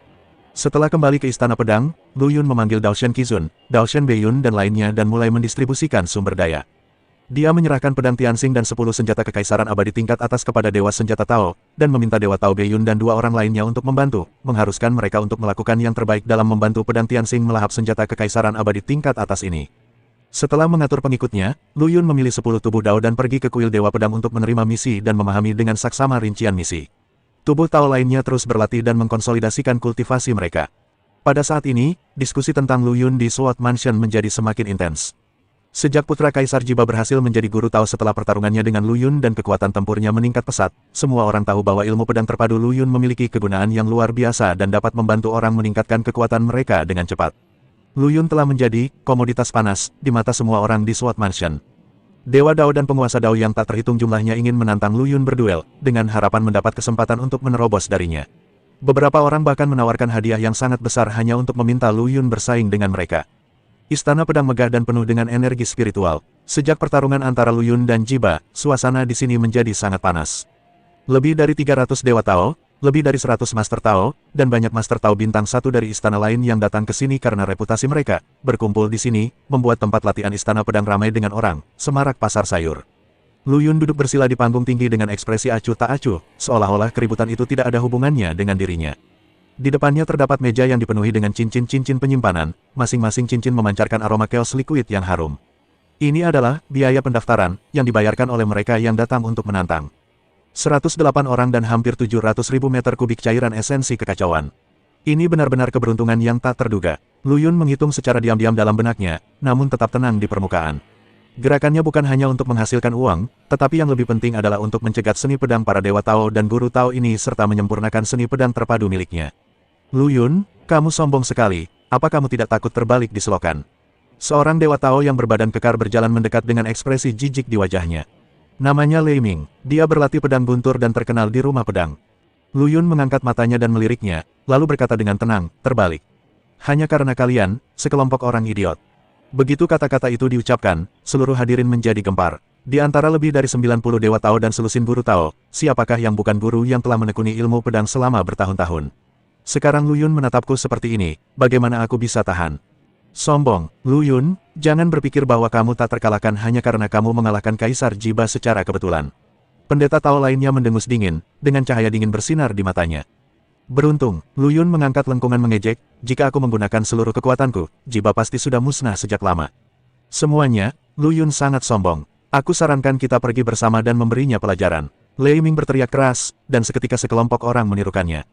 S1: Setelah kembali ke Istana Pedang, Lu Yun memanggil Dao Shen Qizun, Dao Shen Beiyun dan lainnya dan mulai mendistribusikan sumber daya. Dia menyerahkan pedang Tianxing dan 10 senjata kekaisaran abadi tingkat atas kepada Dewa Senjata Tao, dan meminta Dewa Tao Beiyun dan 2 orang lainnya untuk membantu, mengharuskan mereka untuk melakukan yang terbaik dalam membantu pedang Tianxing melahap senjata kekaisaran abadi tingkat atas ini. Setelah mengatur pengikutnya, Lu Yun memilih 10 tubuh Dao dan pergi ke kuil Dewa Pedang untuk menerima misi dan memahami dengan saksama rincian misi. Tubuh Tao lainnya terus berlatih dan mengkonsolidasikan kultivasi mereka. Pada saat ini, diskusi tentang Lu Yun di Sword Mansion menjadi semakin intens. Sejak putra Kaisar Jiba berhasil menjadi guru Tao setelah pertarungannya dengan Lu Yun dan kekuatan tempurnya meningkat pesat, semua orang tahu bahwa ilmu pedang terpadu Lu Yun memiliki kegunaan yang luar biasa dan dapat membantu orang meningkatkan kekuatan mereka dengan cepat. Lu Yun telah menjadi komoditas panas di mata semua orang di Sword Mansion. Dewa Dao dan penguasa Dao yang tak terhitung jumlahnya ingin menantang Lu Yun berduel, dengan harapan mendapat kesempatan untuk menerobos darinya. Beberapa orang bahkan menawarkan hadiah yang sangat besar hanya untuk meminta Lu Yun bersaing dengan mereka. Istana Pedang megah dan penuh dengan energi spiritual. Sejak pertarungan antara Lu Yun dan Jiba, suasana di sini menjadi sangat panas. Lebih dari 300 Dewa Tao, lebih dari 100 Master Tao, dan banyak Master Tao bintang 1 dari istana lain yang datang ke sini karena reputasi mereka, berkumpul di sini, membuat tempat latihan Istana Pedang ramai dengan orang, semarak pasar sayur. Lu Yun duduk bersila di panggung tinggi dengan ekspresi acuh tak acuh, seolah-olah keributan itu tidak ada hubungannya dengan dirinya. Di depannya terdapat meja yang dipenuhi dengan cincin-cincin penyimpanan, masing-masing cincin memancarkan aroma chaos liquid yang harum. Ini adalah biaya pendaftaran yang dibayarkan oleh mereka yang datang untuk menantang. 108 orang dan hampir 700.000 meter kubik cairan esensi kekacauan. Ini benar-benar keberuntungan yang tak terduga. Lu Yun menghitung secara diam-diam dalam benaknya, namun tetap tenang di permukaan. Gerakannya bukan hanya untuk menghasilkan uang, tetapi yang lebih penting adalah untuk mencegat seni pedang para Dewa Tao dan Guru Tao ini serta menyempurnakan seni pedang terpadu miliknya. Lu Yun, kamu sombong sekali, apa kamu tidak takut terbalik di selokan? Seorang Dewa Tao yang berbadan kekar berjalan mendekat dengan ekspresi jijik di wajahnya. Namanya Lei Ming, dia berlatih pedang guntur dan terkenal di rumah pedang. Lu Yun mengangkat matanya dan meliriknya, lalu berkata dengan tenang, terbalik. Hanya karena kalian, sekelompok orang idiot. Begitu kata-kata itu diucapkan, seluruh hadirin menjadi gempar. Di antara lebih dari 90 Dewa Tao dan selusin Guru Tao, siapakah yang bukan guru yang telah menekuni ilmu pedang selama bertahun-tahun? Sekarang Lu Yun menatapku seperti ini, bagaimana aku bisa tahan? Sombong, Lu Yun, jangan berpikir bahwa kamu tak terkalahkan hanya karena kamu mengalahkan Kaisar Jiba secara kebetulan. Pendeta Tao lainnya mendengus dingin, dengan cahaya dingin bersinar di matanya. Beruntung, Lu Yun mengangkat lengkungan mengejek, jika aku menggunakan seluruh kekuatanku, Jiba pasti sudah musnah sejak lama. Semuanya, Lu Yun sangat sombong. Aku sarankan kita pergi bersama dan memberinya pelajaran. Lei Ming berteriak keras, dan seketika sekelompok orang menirukannya.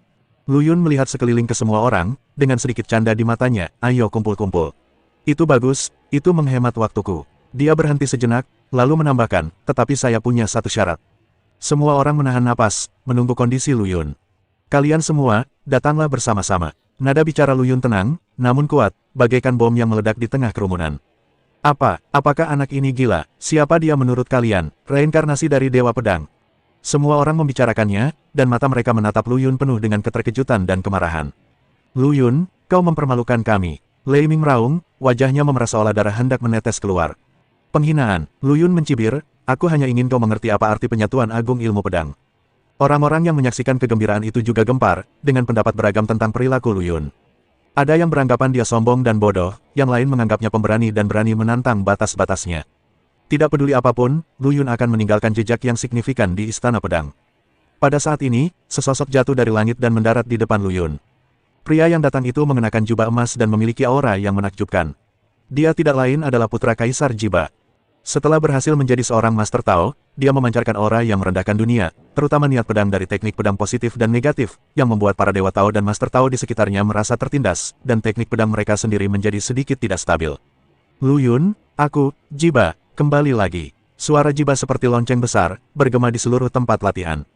S1: Lu Yun melihat sekeliling ke semua orang, dengan sedikit canda di matanya, ayo kumpul-kumpul. Itu bagus, itu menghemat waktuku. Dia berhenti sejenak, lalu menambahkan, tetapi saya punya satu syarat. Semua orang menahan napas, menunggu kondisi Lu Yun. Kalian semua, datanglah bersama-sama. Nada bicara Lu Yun tenang, namun kuat, bagaikan bom yang meledak di tengah kerumunan. Apakah anak ini gila? Siapa dia menurut kalian? Reinkarnasi dari Dewa Pedang. Semua orang membicarakannya, dan mata mereka menatap Lu Yun penuh dengan keterkejutan dan kemarahan. Lu Yun, kau mempermalukan kami. Lei Ming meraung, wajahnya memerah seolah darah hendak menetes keluar. Penghinaan, Lu Yun mencibir, aku hanya ingin kau mengerti apa arti penyatuan agung ilmu pedang. Orang-orang yang menyaksikan kegembiraan itu juga gempar, dengan pendapat beragam tentang perilaku Lu Yun. Ada yang beranggapan dia sombong dan bodoh, yang lain menganggapnya pemberani dan berani menantang batas-batasnya. Tidak peduli apapun, Lu Yun akan meninggalkan jejak yang signifikan di Istana Pedang. Pada saat ini, sesosok jatuh dari langit dan mendarat di depan Lu Yun. Pria yang datang itu mengenakan jubah emas dan memiliki aura yang menakjubkan. Dia tidak lain adalah putra Kaisar Jiba. Setelah berhasil menjadi seorang Master Tao, dia memancarkan aura yang merendahkan dunia, terutama niat pedang dari teknik pedang positif dan negatif, yang membuat para Dewa Tao dan Master Tao di sekitarnya merasa tertindas, dan teknik pedang mereka sendiri menjadi sedikit tidak stabil. Lu Yun, aku, Jiba, kembali lagi. Suara Jiba seperti lonceng besar, bergema di seluruh tempat latihan.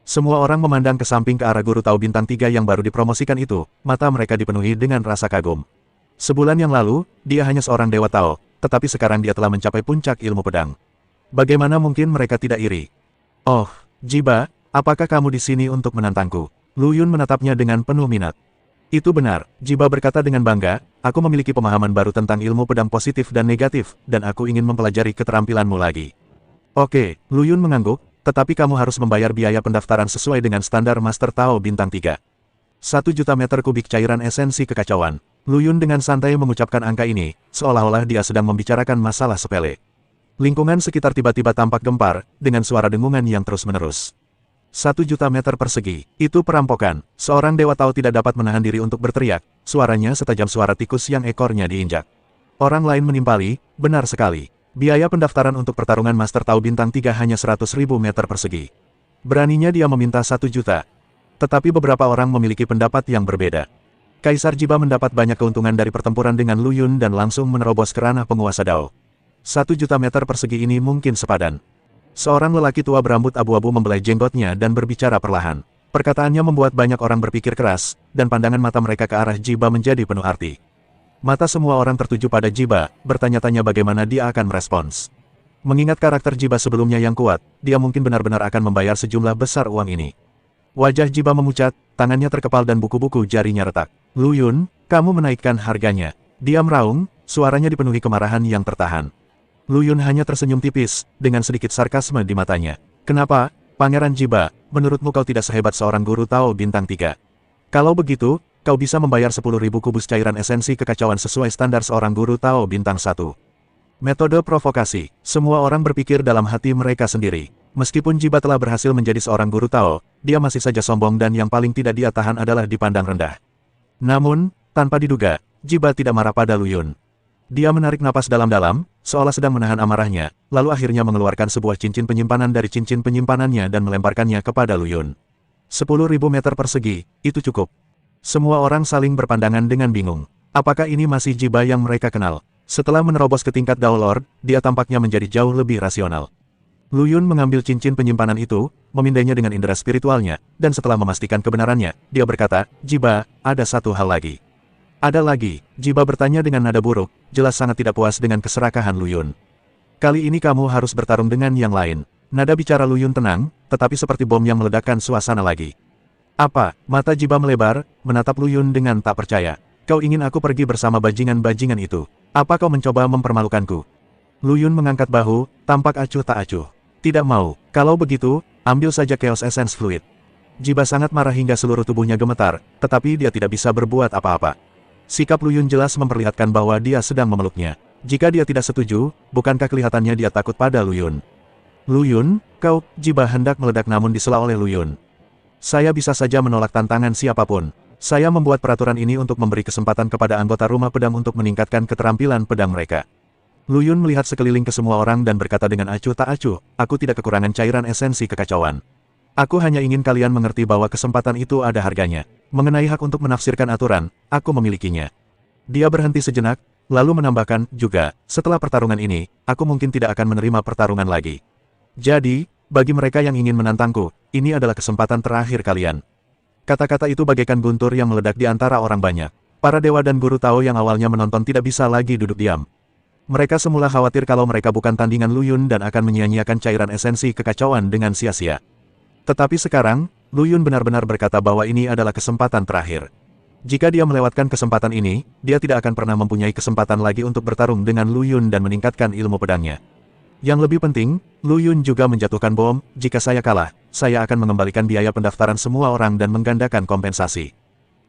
S1: Semua orang memandang ke samping ke arah Guru Tao Bintang 3 yang baru dipromosikan itu, mata mereka dipenuhi dengan rasa kagum. Sebulan yang lalu, dia hanya seorang Dewa Tao, tetapi sekarang dia telah mencapai puncak ilmu pedang. Bagaimana mungkin mereka tidak iri? Oh, Jiba, apakah kamu di sini untuk menantangku? Lu Yun menatapnya dengan penuh minat. Itu benar, Jiba berkata dengan bangga, aku memiliki pemahaman baru tentang ilmu pedang positif dan negatif, dan aku ingin mempelajari keterampilanmu lagi. Oke, Lu Yun mengangguk, tetapi kamu harus membayar biaya pendaftaran sesuai dengan standar Master Tao Bintang 3. 1 juta meter kubik cairan esensi kekacauan. Lu Yun dengan santai mengucapkan angka ini, seolah-olah dia sedang membicarakan masalah sepele. Lingkungan sekitar tiba-tiba tampak gempar, dengan suara dengungan yang terus-menerus. 1 juta meter persegi, itu perampokan. Seorang Dewa Tao tidak dapat menahan diri untuk berteriak, suaranya setajam suara tikus yang ekornya diinjak. Orang lain menimpali, benar sekali. Biaya pendaftaran untuk pertarungan Master Tao Bintang 3 hanya 100.000 meter persegi. Beraninya dia meminta 1 juta. Tetapi beberapa orang memiliki pendapat yang berbeda. Kaisar Jiba mendapat banyak keuntungan dari pertempuran dengan Lu Yun dan langsung menerobos ke ranah penguasa Dao. 1 juta meter persegi ini mungkin sepadan. Seorang lelaki tua berambut abu-abu membelai jenggotnya dan berbicara perlahan. Perkataannya membuat banyak orang berpikir keras, dan pandangan mata mereka ke arah Jiba menjadi penuh arti. Mata semua orang tertuju pada Jiba, bertanya-tanya bagaimana dia akan merespons. Mengingat karakter Jiba sebelumnya yang kuat, dia mungkin benar-benar akan membayar sejumlah besar uang ini. Wajah Jiba memucat, tangannya terkepal dan buku-buku jarinya retak. Lu Yun, kamu menaikkan harganya. Dia meraung, suaranya dipenuhi kemarahan yang tertahan. Lu Yun hanya tersenyum tipis, dengan sedikit sarkasme di matanya. Kenapa, Pangeran Jiba, menurutmu kau tidak sehebat seorang Guru Tao Bintang 3? Kalau begitu, kau bisa membayar 10.000 kubus cairan esensi kekacauan sesuai standar seorang Guru Tao Bintang 1. Metode provokasi. Semua orang berpikir dalam hati mereka sendiri. Meskipun Jiba telah berhasil menjadi seorang Guru Tao, dia masih saja sombong dan yang paling tidak dia tahan adalah dipandang rendah. Namun, tanpa diduga, Jiba tidak marah pada Lu Yun. Dia menarik napas dalam-dalam, seolah sedang menahan amarahnya, lalu akhirnya mengeluarkan sebuah cincin penyimpanan dari cincin penyimpanannya dan melemparkannya kepada Lu Yun. 10.000 meter persegi, itu cukup. Semua orang saling berpandangan dengan bingung. Apakah ini masih Jiba yang mereka kenal? Setelah menerobos ke tingkat Dao Lord, dia tampaknya menjadi jauh lebih rasional. Lu Yun mengambil cincin penyimpanan itu, memindainya dengan indera spiritualnya, dan setelah memastikan kebenarannya, dia berkata, Jiba, ada satu hal lagi. Ada lagi, Jiba bertanya dengan nada buruk, jelas sangat tidak puas dengan keserakahan Lu Yun. Kali ini kamu harus bertarung dengan yang lain. Nada bicara Lu Yun tenang, tetapi seperti bom yang meledakkan suasana lagi. Apa? Mata Jiba melebar, menatap Lu Yun dengan tak percaya. Kau ingin aku pergi bersama bajingan-bajingan itu? Apa kau mencoba mempermalukanku? Lu Yun mengangkat bahu, tampak acuh tak acuh. Tidak mau. Kalau begitu, ambil saja Chaos Essence Fluid. Jiba sangat marah hingga seluruh tubuhnya gemetar, tetapi dia tidak bisa berbuat apa-apa. Sikap Lu Yun jelas memperlihatkan bahwa dia sedang memeluknya. Jika dia tidak setuju, bukankah kelihatannya dia takut pada Lu Yun? Lu Yun, kau, Jiba hendak meledak namun disela oleh Lu Yun. Saya bisa saja menolak tantangan siapapun. Saya membuat peraturan ini untuk memberi kesempatan kepada anggota rumah pedang untuk meningkatkan keterampilan pedang mereka. Lu Yun melihat sekeliling ke semua orang dan berkata dengan acuh tak acuh, aku tidak kekurangan cairan esensi kekacauan. Aku hanya ingin kalian mengerti bahwa kesempatan itu ada harganya. Mengenai hak untuk menafsirkan aturan, aku memilikinya. Dia berhenti sejenak, lalu menambahkan, juga, setelah pertarungan ini, aku mungkin tidak akan menerima pertarungan lagi. Jadi, bagi mereka yang ingin menantangku, ini adalah kesempatan terakhir kalian. Kata-kata itu bagaikan guntur yang meledak di antara orang banyak. Para dewa dan guru Tao yang awalnya menonton tidak bisa lagi duduk diam. Mereka semula khawatir kalau mereka bukan tandingan Lu Yun dan akan menyia-nyiakan cairan esensi kekacauan dengan sia-sia. Tetapi sekarang, Lu Yun benar-benar berkata bahwa ini adalah kesempatan terakhir. Jika dia melewatkan kesempatan ini, dia tidak akan pernah mempunyai kesempatan lagi untuk bertarung dengan Lu Yun dan meningkatkan ilmu pedangnya. Yang lebih penting, Lu Yun juga menjatuhkan bom, jika saya kalah, saya akan mengembalikan biaya pendaftaran semua orang dan menggandakan kompensasi.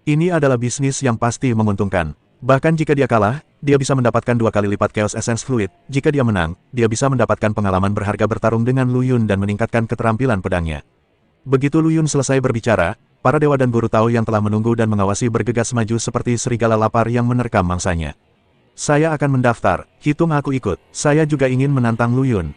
S1: Ini adalah bisnis yang pasti menguntungkan. Bahkan jika dia kalah, dia bisa mendapatkan 2 kali lipat Chaos Essence Fluid. Jika dia menang, dia bisa mendapatkan pengalaman berharga bertarung dengan Lu Yun dan meningkatkan keterampilan pedangnya. Begitu Lu Yun selesai berbicara, para dewa dan guru Tao yang telah menunggu dan mengawasi bergegas maju seperti serigala lapar yang menerkam mangsanya. Saya akan mendaftar, hitung aku ikut. Saya juga ingin menantang Lu Yun.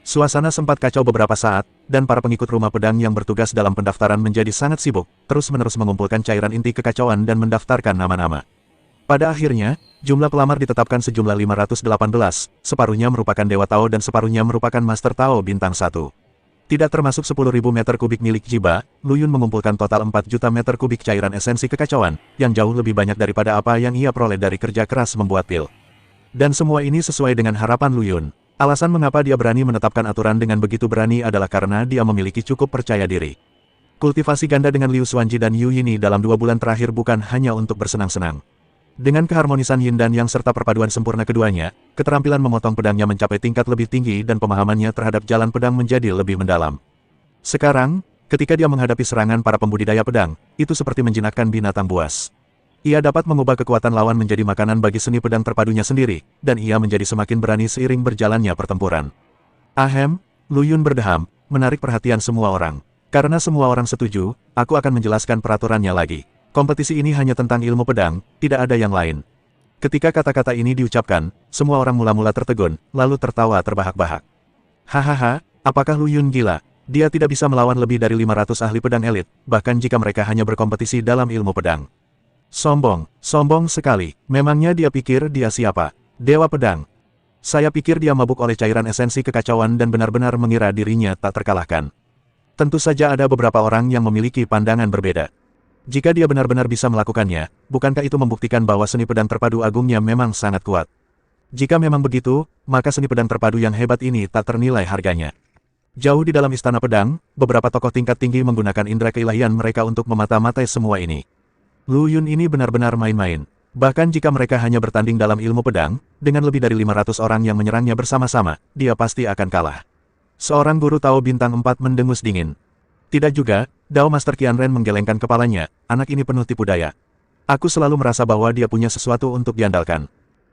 S1: Suasana sempat kacau beberapa saat, dan para pengikut rumah pedang yang bertugas dalam pendaftaran menjadi sangat sibuk, terus-menerus mengumpulkan cairan inti kekacauan dan mendaftarkan nama-nama. Pada akhirnya, jumlah pelamar ditetapkan sejumlah 518, separuhnya merupakan Dewa Tao dan separuhnya merupakan Master Tao Bintang 1. Tidak termasuk 10.000 meter kubik milik Jiba, Lu Yun mengumpulkan total 4 juta meter kubik cairan esensi kekacauan, yang jauh lebih banyak daripada apa yang ia peroleh dari kerja keras membuat pil. Dan semua ini sesuai dengan harapan Lu Yun. Alasan mengapa dia berani menetapkan aturan dengan begitu berani adalah karena dia memiliki cukup percaya diri. Kultivasi ganda dengan Liu Xuanji dan Yu Yini dalam 2 bulan terakhir bukan hanya untuk bersenang-senang. Dengan keharmonisan yin dan yang serta perpaduan sempurna keduanya, keterampilan memotong pedangnya mencapai tingkat lebih tinggi dan pemahamannya terhadap jalan pedang menjadi lebih mendalam. Sekarang, ketika dia menghadapi serangan para pembudidaya pedang, itu seperti menjinakkan binatang buas. Ia dapat mengubah kekuatan lawan menjadi makanan bagi seni pedang terpadunya sendiri, dan ia menjadi semakin berani seiring berjalannya pertempuran. Ahem, Lu Yun berdeham, menarik perhatian semua orang. Karena semua orang setuju, aku akan menjelaskan peraturannya lagi. Kompetisi ini hanya tentang ilmu pedang, tidak ada yang lain. Ketika kata-kata ini diucapkan, semua orang mula-mula tertegun, lalu tertawa terbahak-bahak. Hahaha, apakah Lu Yun gila? Dia tidak bisa melawan lebih dari 500 ahli pedang elit, bahkan jika mereka hanya berkompetisi dalam ilmu pedang. Sombong, sombong sekali. Memangnya dia pikir dia siapa? Dewa pedang. Saya pikir dia mabuk oleh cairan esensi kekacauan dan benar-benar mengira dirinya tak terkalahkan. Tentu saja ada beberapa orang yang memiliki pandangan berbeda. Jika dia benar-benar bisa melakukannya, bukankah itu membuktikan bahwa seni pedang terpadu agungnya memang sangat kuat? Jika memang begitu, maka seni pedang terpadu yang hebat ini tak ternilai harganya. Jauh di dalam istana pedang, beberapa tokoh tingkat tinggi menggunakan indera keilahian mereka untuk memata-matai semua ini. Lu Yun ini benar-benar main-main. Bahkan jika mereka hanya bertanding dalam ilmu pedang, dengan lebih dari 500 orang yang menyerangnya bersama-sama, dia pasti akan kalah. Seorang guru Tao Bintang 4 mendengus dingin. Tidak juga, Dao Master Qianren menggelengkan kepalanya, anak ini penuh tipu daya. Aku selalu merasa bahwa dia punya sesuatu untuk diandalkan.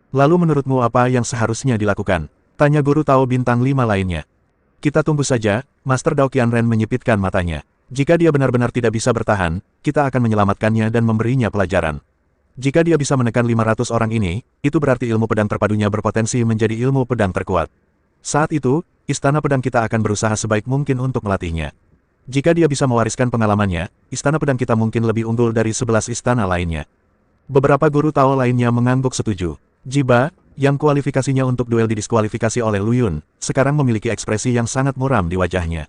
S1: Lalu menurutmu apa yang seharusnya dilakukan? Tanya guru Tao Bintang 5 lainnya. Kita tunggu saja, Master Dao Qianren menyipitkan matanya. Jika dia benar-benar tidak bisa bertahan, kita akan menyelamatkannya dan memberinya pelajaran. Jika dia bisa menekan 500 orang ini, itu berarti ilmu pedang terpadunya berpotensi menjadi ilmu pedang terkuat. Saat itu, istana pedang kita akan berusaha sebaik mungkin untuk melatihnya. Jika dia bisa mewariskan pengalamannya, istana pedang kita mungkin lebih unggul dari 11 istana lainnya. Beberapa guru Tao lainnya mengangguk setuju. Jiba, yang kualifikasinya untuk duel didiskualifikasi oleh Lu Yun, sekarang memiliki ekspresi yang sangat muram di wajahnya.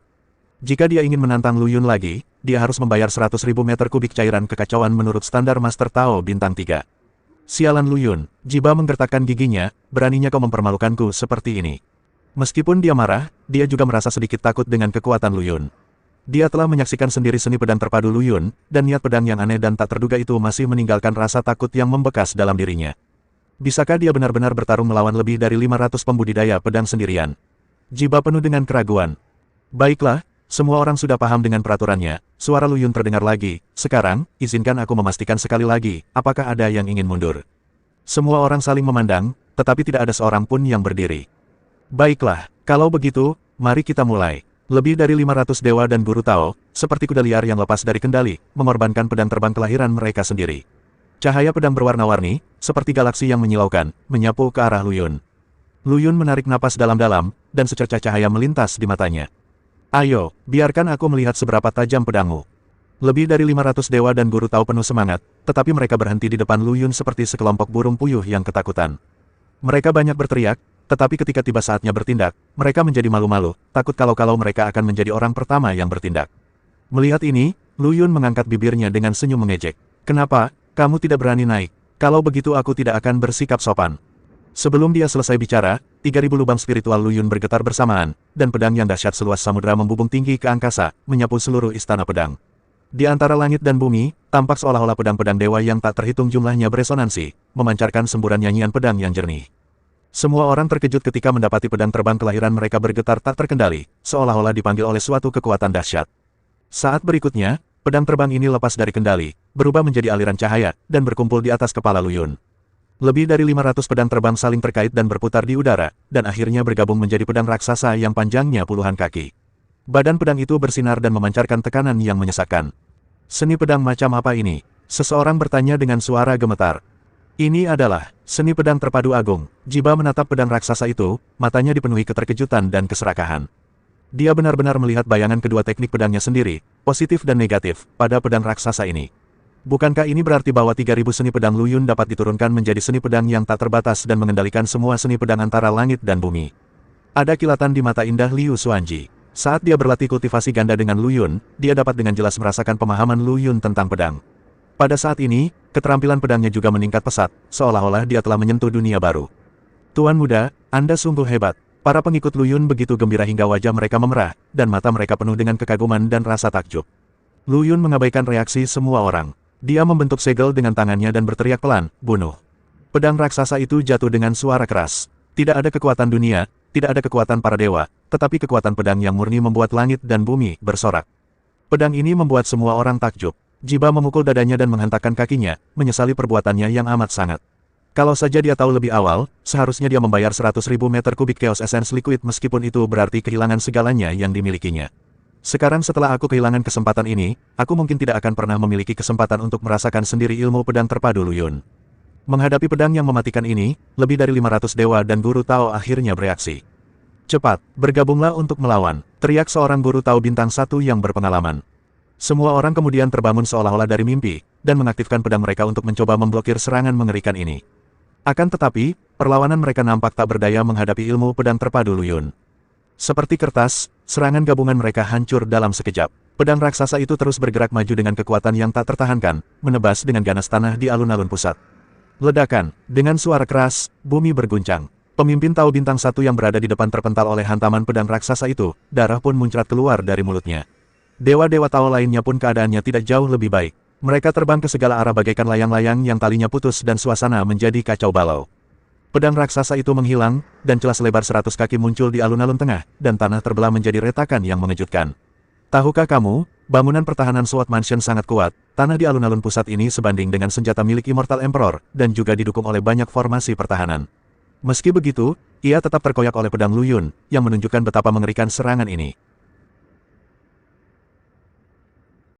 S1: Jika dia ingin menantang Lu Yun lagi, dia harus membayar 100.000 meter kubik cairan kekacauan menurut standar Master Tao Bintang 3. Sialan Lu Yun, Jiba menggertakkan giginya, beraninya kau mempermalukanku seperti ini. Meskipun dia marah, dia juga merasa sedikit takut dengan kekuatan Lu Yun. Dia telah menyaksikan sendiri seni pedang terpadu Lu Yun, dan niat pedang yang aneh dan tak terduga itu masih meninggalkan rasa takut yang membekas dalam dirinya. Bisakah dia benar-benar bertarung melawan lebih dari 500 pembudidaya pedang sendirian? Jiba penuh dengan keraguan. Baiklah, semua orang sudah paham dengan peraturannya, suara Lu Yun terdengar lagi. Sekarang, izinkan aku memastikan sekali lagi, apakah ada yang ingin mundur? Semua orang saling memandang, tetapi tidak ada seorang pun yang berdiri. Baiklah, kalau begitu, mari kita mulai. Lebih dari 500 dewa dan guru Tao, seperti kuda liar yang lepas dari kendali, mengorbankan pedang terbang kelahiran mereka sendiri. Cahaya pedang berwarna-warni, seperti galaksi yang menyilaukan, menyapu ke arah Lu Yun. Lu Yun menarik napas dalam-dalam, dan secercah cahaya melintas di matanya. Ayo, biarkan aku melihat seberapa tajam pedangmu. Lebih dari 500 dewa dan guru Tao penuh semangat, tetapi mereka berhenti di depan Lu Yun seperti sekelompok burung puyuh yang ketakutan. Mereka banyak berteriak, tetapi ketika tiba saatnya bertindak, mereka menjadi malu-malu, takut kalau mereka akan menjadi orang pertama yang bertindak. Melihat ini, Lu Yun mengangkat bibirnya dengan senyum mengejek. Kenapa, kamu tidak berani naik? Kalau begitu aku tidak akan bersikap sopan. Sebelum dia selesai bicara, 3.000 lubang spiritual Lu Yun bergetar bersamaan, dan pedang yang dahsyat seluas samudera membubung tinggi ke angkasa, menyapu seluruh istana pedang. Di antara langit dan bumi, tampak seolah-olah pedang-pedang dewa yang tak terhitung jumlahnya beresonansi, memancarkan semburan nyanyian pedang yang jernih. Semua orang terkejut ketika mendapati pedang terbang kelahiran mereka bergetar tak terkendali, seolah-olah dipanggil oleh suatu kekuatan dahsyat. Saat berikutnya, pedang terbang ini lepas dari kendali, berubah menjadi aliran cahaya, dan berkumpul di atas kepala Lu Yun. Lebih dari 500 pedang terbang saling terkait dan berputar di udara, dan akhirnya bergabung menjadi pedang raksasa yang panjangnya puluhan kaki. Badan pedang itu bersinar dan memancarkan tekanan yang menyesakkan. Seni pedang macam apa ini? Seseorang bertanya dengan suara gemetar. Ini adalah seni pedang terpadu agung. Jiba menatap pedang raksasa itu, matanya dipenuhi keterkejutan dan keserakahan. Dia benar-benar melihat bayangan kedua teknik pedangnya sendiri, positif dan negatif, pada pedang raksasa ini. Bukankah ini berarti bahwa 3.000 seni pedang Lu Yun dapat diturunkan menjadi seni pedang yang tak terbatas dan mengendalikan semua seni pedang antara langit dan bumi? Ada kilatan di mata indah Liu Xuanji. Saat dia berlatih kultivasi ganda dengan Lu Yun, dia dapat dengan jelas merasakan pemahaman Lu Yun tentang pedang. Pada saat ini, keterampilan pedangnya juga meningkat pesat, seolah-olah dia telah menyentuh dunia baru. Tuan muda, Anda sungguh hebat. Para pengikut Lu Yun begitu gembira hingga wajah mereka memerah, dan mata mereka penuh dengan kekaguman dan rasa takjub. Lu Yun mengabaikan reaksi semua orang. Dia membentuk segel dengan tangannya dan berteriak pelan, bunuh. Pedang raksasa itu jatuh dengan suara keras. Tidak ada kekuatan dunia, tidak ada kekuatan para dewa, tetapi kekuatan pedang yang murni membuat langit dan bumi bersorak. Pedang ini membuat semua orang takjub. Jiba memukul dadanya dan menghentakkan kakinya, menyesali perbuatannya yang amat sangat. Kalau saja dia tahu lebih awal, seharusnya dia membayar 100.000 meter kubik Chaos Essence Liquid meskipun itu berarti kehilangan segalanya yang dimilikinya. Sekarang setelah aku kehilangan kesempatan ini, aku mungkin tidak akan pernah memiliki kesempatan untuk merasakan sendiri ilmu pedang terpadu Lu Yun. Menghadapi pedang yang mematikan ini, lebih dari 500 dewa dan guru Tao akhirnya bereaksi. Cepat, bergabunglah untuk melawan, teriak seorang guru Tao bintang 1 yang berpengalaman. Semua orang kemudian terbangun seolah-olah dari mimpi, dan mengaktifkan pedang mereka untuk mencoba memblokir serangan mengerikan ini. Akan tetapi, perlawanan mereka nampak tak berdaya menghadapi ilmu pedang terpadu Lu Yun. Seperti kertas, serangan gabungan mereka hancur dalam sekejap. Pedang raksasa itu terus bergerak maju dengan kekuatan yang tak tertahankan, menebas dengan ganas tanah di alun-alun pusat. Ledakan, dengan suara keras, bumi berguncang. Pemimpin Tao bintang 1 yang berada di depan terpental oleh hantaman pedang raksasa itu, darah pun muncrat keluar dari mulutnya. Dewa-dewa Tao lainnya pun keadaannya tidak jauh lebih baik. Mereka terbang ke segala arah bagaikan layang-layang yang talinya putus dan suasana menjadi kacau balau. Pedang raksasa itu menghilang, dan celah selebar 100 kaki muncul di alun-alun tengah, dan tanah terbelah menjadi retakan yang mengejutkan. Tahukah kamu, bangunan pertahanan Sword Mansion sangat kuat, tanah di alun-alun pusat ini sebanding dengan senjata milik Immortal Emperor, dan juga didukung oleh banyak formasi pertahanan. Meski begitu, ia tetap terkoyak oleh pedang Lu Yun, yang menunjukkan betapa mengerikan serangan ini.